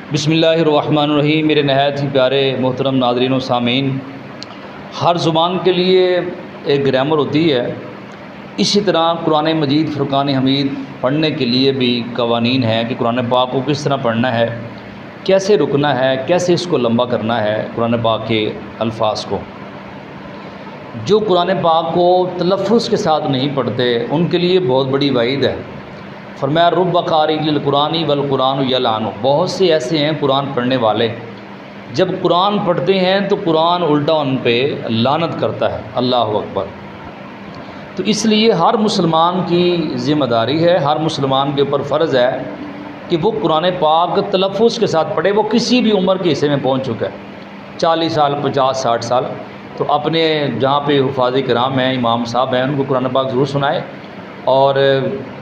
बिस्मिल्लाहिर्रहमानिर्रहीम। मेरे नहायत ही प्यारे मोहतरम नाज़रीन व सामीन, हर ज़ुबान के लिए एक ग्रामर होती है, इसी तरह कुरान मजीद फ़ुरक़ान हमीद पढ़ने के लिए भी कवानीन हैं कि कुरान पाक को किस तरह पढ़ना है, कैसे रुकना है, कैसे इसको लंबा करना है। कुरान पाक के अल्फाज को जो कुरान पाक को तलफ़्फ़ुज़ के साथ नहीं पढ़ते उनके लिए बहुत बड़ी वईद है। फरमाया रुब्ब क़ारी लिल कुरानी वल कुरान यलानु, बहुत से ऐसे हैं कुरान पढ़ने वाले, जब कुरान पढ़ते हैं तो कुरान उल्टा उन पे लानत करता है। अल्लाह अकबर। तो इसलिए हर मुसलमान की ज़िम्मेदारी है, हर मुसलमान के ऊपर फ़र्ज़ है कि वो कुरान पाक तलफ़्फ़ुज़ के साथ पढ़े। वो किसी भी उम्र के हिस्से में पहुँच चुका है, 40 साल, 50, 60 साल, तो अपने जहाँ पे हुफ़ाज़ किराम हैं, इमाम साहब हैं, उनको कुरान पाक ज़रूर सुनाए और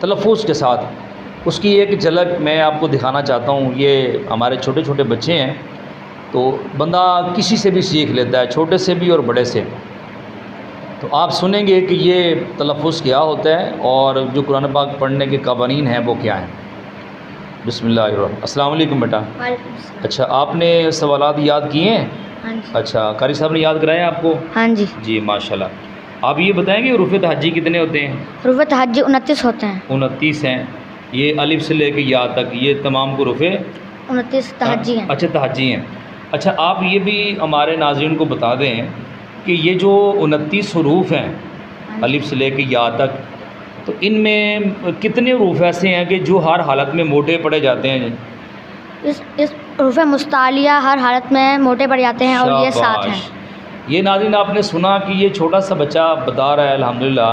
तलफ़्फ़ुज़ के साथ। उसकी एक झलक मैं आपको दिखाना चाहता हूँ। ये हमारे छोटे छोटे बच्चे हैं, तो बंदा किसी से भी सीख लेता है, छोटे से भी और बड़े से। तो आप सुनेंगे कि ये तलफ़्फ़ुज़ क्या होता है और जो कुरान पाक पढ़ने के कवानीन हैं वो क्या हैं। बिस्मिल्लाहिर्रहमानिर्रहीम। अस्सलाम वालेकुम बेटा। अच्छा, आपने सवालात याद किए हैं? हाँ जी। अच्छा, कारी साहब ने याद कराया आपको? हाँ जी। जी माशाल्लाह। आप ये बताएंगे हुरूफ़ तहज्जी कितने होते हैं? हुरूफ़ तहज्जी 29 होते हैं। 29 हैं। ये अलिफ से लेकर या तक ये तमाम हुरूफ़ 29 तहज्जी हैं। अच्छा, तहज्जी हैं। अच्छा, आप ये भी हमारे नाज़रीन को बता दें कि ये जो 29 हुरूफ़ हैं अलिफ से लेकर या तक, तो इनमें कितने हुरूफ़ ऐसे हैं कि जो हर हालत में मोटे पड़े जाते हैं? इस हुरूफ़ मुस्तालिया हर हालत में मोटे पड़ जाते हैं और ये 7 हैं। ये नाज़रीन आपने सुना कि ये छोटा सा बच्चा बता रहा है अल्हम्दुलिल्लाह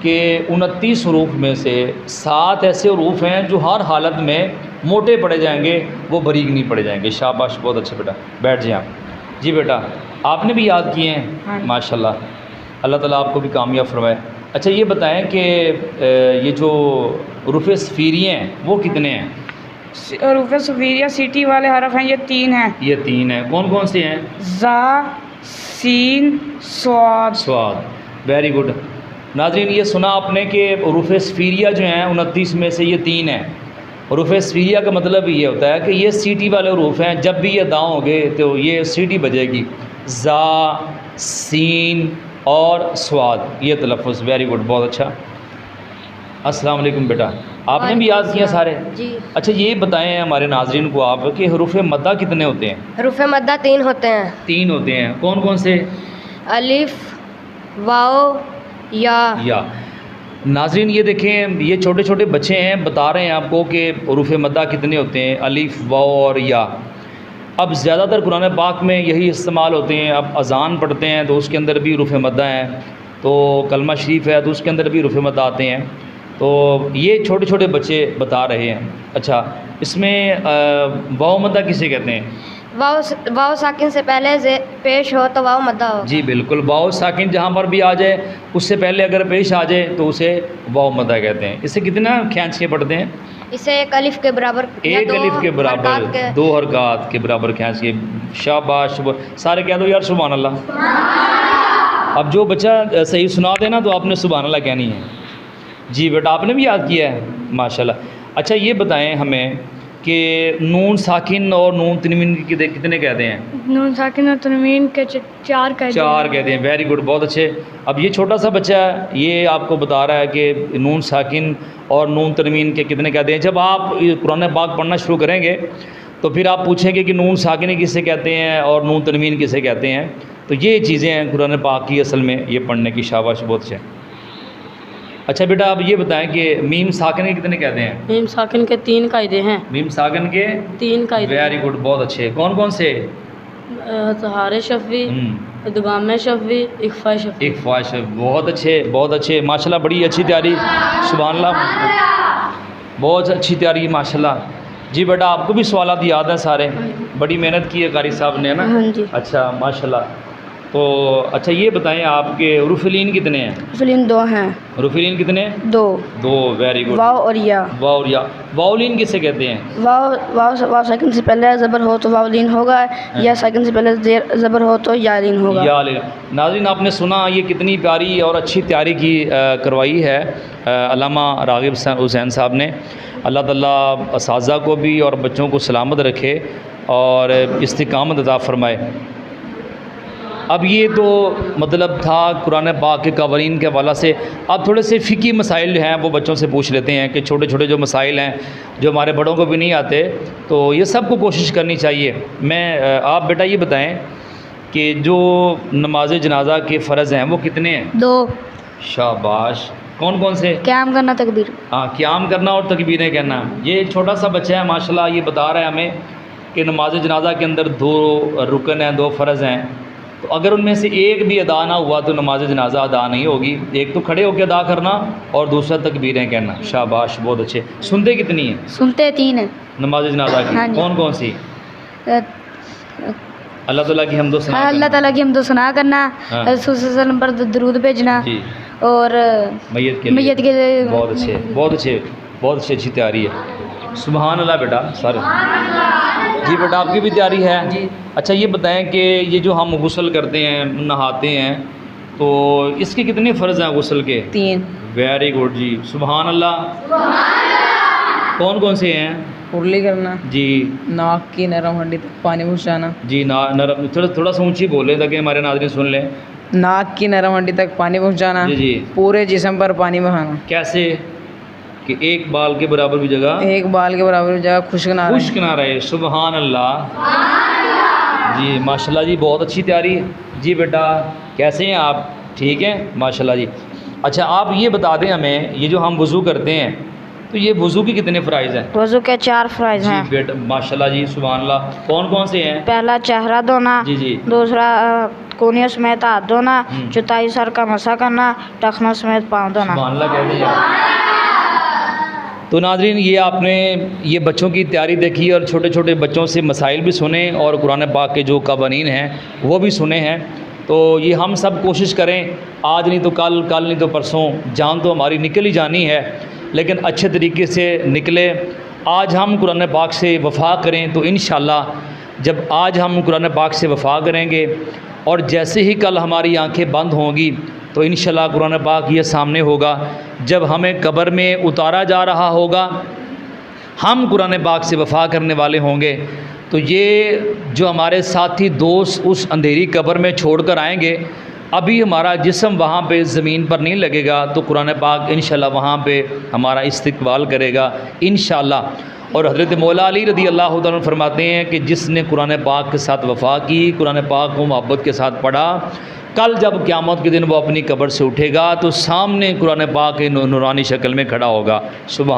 कि 29 हुरूफ़ में से 7 ऐसे हुरूफ़ हैं जो हर हालत में मोटे पड़े जाएंगे, वो बारीक नहीं पड़े जाएंगे। शाबाश, बहुत अच्छा बेटा, बैठ जाएं आप। जी बेटा, आपने भी याद किए हैं? हाँ। माशाल्लाह, अल्लाह ताला आपको भी कामयाब फरमाए। अच्छा, ये बताएं कि ये जो हुरूफ़ सफ़ीरिये हैं वो कितने हैं? हुरूफ़ सफ़ीरिया सीटी वाले हरफ हैं, ये 3 हैं। ये 3 हैं। कौन कौन से हैं? ज़ा, सीन, स्वाद। Very good. नाज़रीन, ये सुना आपने कि हुरूफ़ सफ़ीरिया जो हैं 29 में से ये 3 हैं। हुरूफ़ सफ़ीरिया का मतलब ये होता है कि ये सीटी वाले हुरूफ़ हैं, जब भी ये दाँव होंगे तो ये सीटी बजेगी। ज़ा, सीन और स्वाद, ये तलफ़्फ़ुज़। वेरी गुड, बहुत अच्छा। अस्सलाम वालेकुम बेटा, आपने भी याद किया सारे? जी। अच्छा, ये बताएं हमारे नाज़रीन को आप कि हुरूफ़ मद्दा कितने होते हैं? हुरूफ़ मद्दा 3 होते हैं। 3 होते हैं। कौन कौन से? अलिफ, वाव, या। नाज़रीन, ये देखें, ये छोटे छोटे बच्चे हैं, बता रहे हैं आपको कि हुरूफ़ मद्दा कितने होते हैं, अलिफ, वाव और या। अब ज़्यादातर कुरान पाक में यही इस्तेमाल होते हैं। अब अज़ान पढ़ते हैं तो उसके अंदर भी हुरूफ़ मद्दा हैं, तो कलमा शरीफ है तो उसके अंदर भी हुरूफ़ मद्दा आते हैं। तो ये छोटे छोटे बच्चे बता रहे हैं। अच्छा, इसमें वाव मद्दा किसे कहते हैं? वाव साकिन से पहले से पेश हो तो वाव मद्दा हो। जी बिल्कुल, वाव साकिन जहाँ पर भी आ जाए उससे पहले अगर पेश आ जाए तो उसे वाव मद्दा कहते हैं। इसे कितना खींच के पढ़ते हैं? इसे एक अलिफ के बराबर, एक अलिफ के बराबर, 2 हरकत के बराबर खींच के। शाबाश, सारे कह दो यार सुभान अल्लाह। अब जो बच्चा सही सुना देना तो आपने सुभान अल्लाह कहनी है। जी बेटा, आपने भी याद किया है, माशाल्लाह। अच्छा, ये बताएं हमें कि नून साकिन और नून तनवीन कितने कहते हैं? नून साकिन और तनवीन के 4 कहते हैं। वेरी गुड, बहुत अच्छे। अब ये छोटा सा बच्चा है, ये आपको बता रहा है कि नून साकिन और नून तनवीन के कितने कहते हैं। जब आप कुरान पाक पढ़ना शुरू करेंगे तो फिर आप पूछेंगे कि नून साकिन किसे कहते हैं और नून तनवीन किसे कहते हैं। तो ये चीज़ें हैं कुरान पाक की असल में ये पढ़ने की। शाबाश, बहुत अच्छे। अच्छा बेटा, आप ये बताएं कि मीम साकिन के कितने कहते हैं? मीम साकिन के 3 कायदे हैं। मीम साकिन के 3 कायदे। वेरी गुड, बहुत अच्छे। कौन कौन से? सहारे शफ़ी, इदगाम शफ़ी, इख्फ़ा शफ़ी। इख्फ़ा शफ़ी, बहुत अच्छे, बहुत अच्छे, माशाल्लाह। बड़ी अच्छी तैयारी, सुभान अल्लाह, बहुत अच्छी तैयारी, माशाल्लाह। जी बेटा, आपको भी सवालात याद हैं सारे? बड़ी मेहनत की है कारी साहब ने, है ना? हाँ जी। अच्छा, माशाल्लाह। तो अच्छा ये बताएं आपके रुफलीन कितने हैं? फिलिन 2 हैं। रुफलीन कितने? 2। 2, वेरी गुड। वाव और या। वाव और या। वावलीन किसे कहते हैं? वाव सेकंड से पहले ज़बर हो तो वावलीन होगा, या सेकंड से पहले ज़बर हो तो यालीन होगा। यालीन। नाज़रीन आपने सुना ये कितनी प्यारी और अच्छी तैयारी की करवाई है अल्लामा राग़िब हुसैन साहब ने। अल्लाह ताला असातिज़ा को भी और बच्चों को सलामत रखे और इस्तिकामत अता फ़रमाए। अब ये तो मतलब था कुरान पाक के कवानीन के हवाला से। अब थोड़े से फ़िकी मसाइल हैं वो बच्चों से पूछ लेते हैं कि छोटे छोटे जो मसाइल हैं जो हमारे बड़ों को भी नहीं आते, तो ये सब को कोशिश करनी चाहिए। मैं आप बेटा ये बताएं कि जो नमाज जनाजा के फ़र्ज़ हैं वो कितने हैं? 2। शाबाश। कौन कौन से? क़याम करना, तकबीर। हाँ, क़याम करना और तकबीरें कहना। ये छोटा सा बच्चा है माशाल्लाह, ये बता रहा है हमें कि नमाज जनाजा के अंदर 2 रुकन हैं, 2 फ़र्ज़ हैं। तो अगर उनमें से एक भी अदा ना हुआ तो नमाज जनाजा अदा नहीं होगी। एक तो खड़े होकर अदा करना और दूसरा तकबीरें कहना। शाबाश, बहुत अच्छे। सुनते कितनी हैं? सुनते 3 हैं नमाज जनाजा की। हाँ जी। कौन कौन सी? अल्लाह ताला की हमदो सना। अल्लाह ताला की हमदो सना करना, हाँ। रसूल सल्लल्लाहु अलैहि वसल्लम पर दरूद भेजना जी। और मैयत के मैयत के लिए। बहुत अच्छे, बहुत अच्छे, बहुत अच्छी तैयारी है। सुभान अल्लाह बेटा सारे। जी बेटा आपकी भी तैयारी है जी। अच्छा ये बताएं कि ये जो हम गुस्ल करते हैं, नहाते हैं, तो इसके कितने फ़र्ज़ हैं गुस्ल के? 3। वेरी गुड जी, सुभान अल्लाह। कौन कौन से हैं? कुरली करना जी। नाक की नरम हड्डी तक पानी पहुँचाना। जी नरम, थोड़ा सा ऊँची बोलें ताकि हमारे नाज़रीन सुन लें। नाक की नरम हड्डी तक पानी पहुँचाना। जी जी। पूरे जिस्म पर पानी बहाना। कैसे? कि एक बाल के बराबर भी जगह, एक बाल के बराबर जगह खुश्क ना रहे। सुभान अल्लाह। जी माशाल्लाह जी, बहुत अच्छी तैयारी है जी। बेटा कैसे हैं आप? ठीक हैं माशाल्लाह जी। अच्छा आप ये बता दें हमें, ये जो हम वज़ू करते हैं तो ये वज़ू के कितने फ़राइज़ हैं? वज़ू के 4 फ़राइज़ हैं। जी बेटा माशाल्लाह जी, सुभान अल्लाह। कौन कौन से हैं? पहला चेहरा धोना। जी जी। दूसरा कोहनियों समेत हाथ धोना। चौथाई सर का मसा करना। टखनों समेत पाँव धोना। सुभान अल्लाह कह दिया। तो नाज़रीन ये आपने ये बच्चों की तैयारी देखी और छोटे छोटे बच्चों से मसाइल भी सुने और कुरान पाक के जो कवानीन हैं वो भी सुने हैं। तो ये हम सब कोशिश करें, आज नहीं तो कल, कल नहीं तो परसों, जान तो हमारी निकल ही जानी है, लेकिन अच्छे तरीके से निकले। आज हम कुरान पाक से वफ़ा करें तो इंशाअल्लाह जब आज हम कुरान पाक से वफ़ा करेंगे और जैसे ही कल हमारी आंखें बंद होंगी तो इंशाअल्लाह कुरान पाक ये सामने होगा। जब हमें कब्र में उतारा जा रहा होगा, हम कुरान पाक से वफ़ा करने वाले होंगे, तो ये जो हमारे साथी दोस्त उस अंधेरी कब्र में छोड़कर आएंगे, अभी हमारा जिस्म वहाँ पे ज़मीन पर नहीं लगेगा, तो कुरान पाक इंशाअल्लाह वहाँ पे हमारा इस्तकबाल करेगा इंशाअल्लाह। और हज़रत मौला अली रज़ी अल्लाह तआला फरमाते हैं कि जिसने कुरान पाक के साथ वफ़ा की, कुरान पाक को मोहब्बत के साथ पढ़ा, कल जब क़यामत के दिन वो अपनी कब्र से उठेगा तो सामने कुरान पाक के नूरानी शक्ल में खड़ा होगा। सुबह